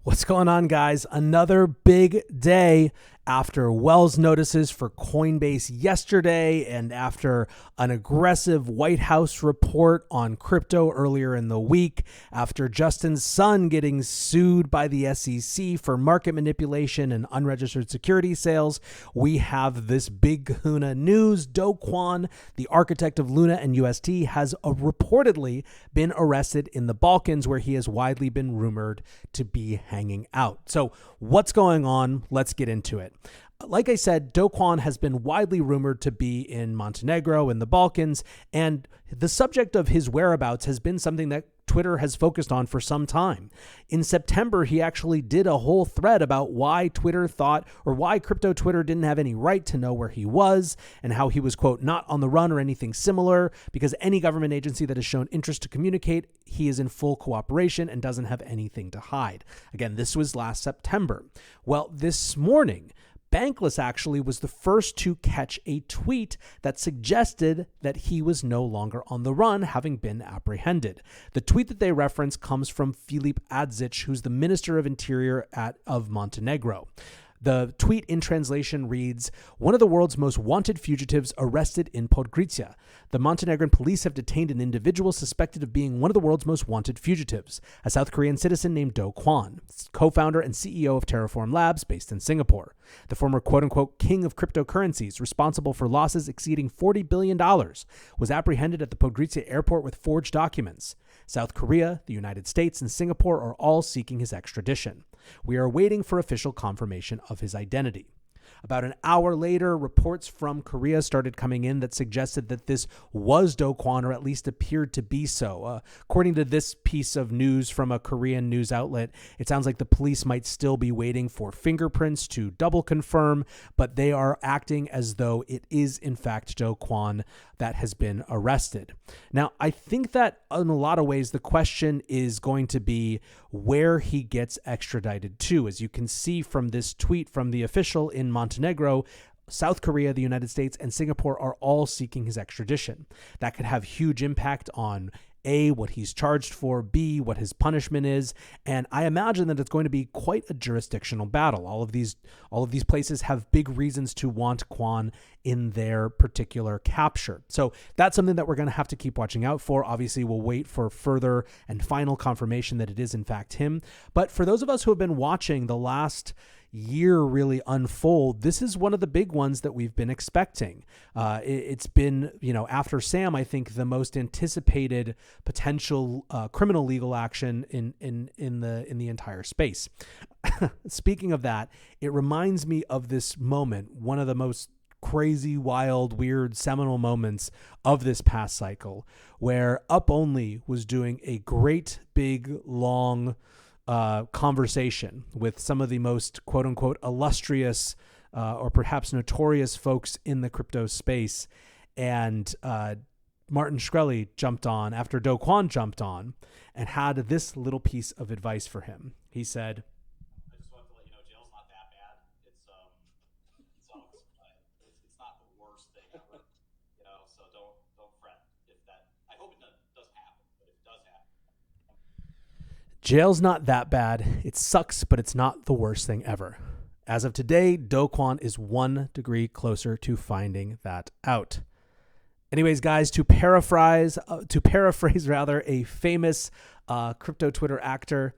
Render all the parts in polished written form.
What's going on, guys? Another big day after Wells notices for Coinbase yesterday and after an aggressive White House report on crypto earlier in the week, after Justin Sun getting sued by the SEC for market manipulation and unregistered security sales, we have this big kahuna news. Do Kwon, the architect of Luna and UST, has reportedly been arrested in the Balkans, where he has widely been rumored to be hanging out. So what's going on? Let's get into it. Like I said, Do Kwon has been widely rumored to be in Montenegro in the Balkans, and the subject of his whereabouts has been something that Twitter has focused on for some time. In September, he actually did a whole thread about why Twitter thought, or why crypto Twitter didn't have any right to know where he was, and how he was, quote, not on the run or anything similar, because any government agency that has shown interest to communicate, he is in full cooperation and doesn't have anything to hide. Again, this was last September. Well, this morning, Bankless actually was the first to catch a tweet that suggested that he was no longer on the run, having been apprehended. The tweet that they reference comes from Filip Adzic, who's the Minister of Interior of Montenegro. The tweet in translation reads, "One of the world's most wanted fugitives arrested in Podgorica. The Montenegrin police have detained an individual suspected of being one of the world's most wanted fugitives, a South Korean citizen named Do Kwon, co-founder and CEO of Terraform Labs based in Singapore. The former quote-unquote king of cryptocurrencies, responsible for losses exceeding $40 billion, was apprehended at the Podgorica airport with forged documents. South Korea, the United States, and Singapore are all seeking his extradition. We are waiting for official confirmation of his identity." About an hour later, reports from Korea started coming in that suggested that this was Do Kwon, or at least appeared to be so. According to this piece of news from a Korean news outlet, it sounds like the police might still be waiting for fingerprints to double confirm, but they are acting as though it is in fact Do Kwon that has been arrested. Now, I think that in a lot of ways, the question is going to be where he gets extradited to. As you can see from this tweet from the official in Montenegro, South Korea, the United States, and Singapore are all seeking his extradition. That could have huge impact on A, what he's charged for, B, what his punishment is, and I imagine that it's going to be quite a jurisdictional battle. All of these places have big reasons to want Kwon in their particular capture. So that's something that we're going to have to keep watching out for. Obviously, we'll wait for further and final confirmation that it is in fact him. But for those of us who have been watching the last year really unfold, this is one of the big ones that we've been expecting. It's been, after Sam, I think the most anticipated potential criminal legal action in the entire space. Speaking of that, it reminds me of this moment, one of the most crazy, wild, weird, seminal moments of this past cycle, where Up Only was doing a great, big, long conversation with some of the most quote unquote illustrious or perhaps notorious folks in the crypto space. And Martin Shkreli jumped on after Do Kwon jumped on and had this little piece of advice for him. He said, "I just want to let you know, jail's not that bad. It's not the worst thing ever, so don't fret if that. I hope it doesn't happen, but if it does happen, jail's not that bad. It sucks, but it's not the worst thing ever." As of today, Do Kwon is 1 degree closer to finding that out. Anyways, guys, to paraphrase a famous crypto Twitter actor,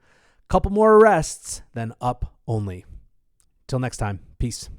couple more arrests than Up Only. Till next time, peace.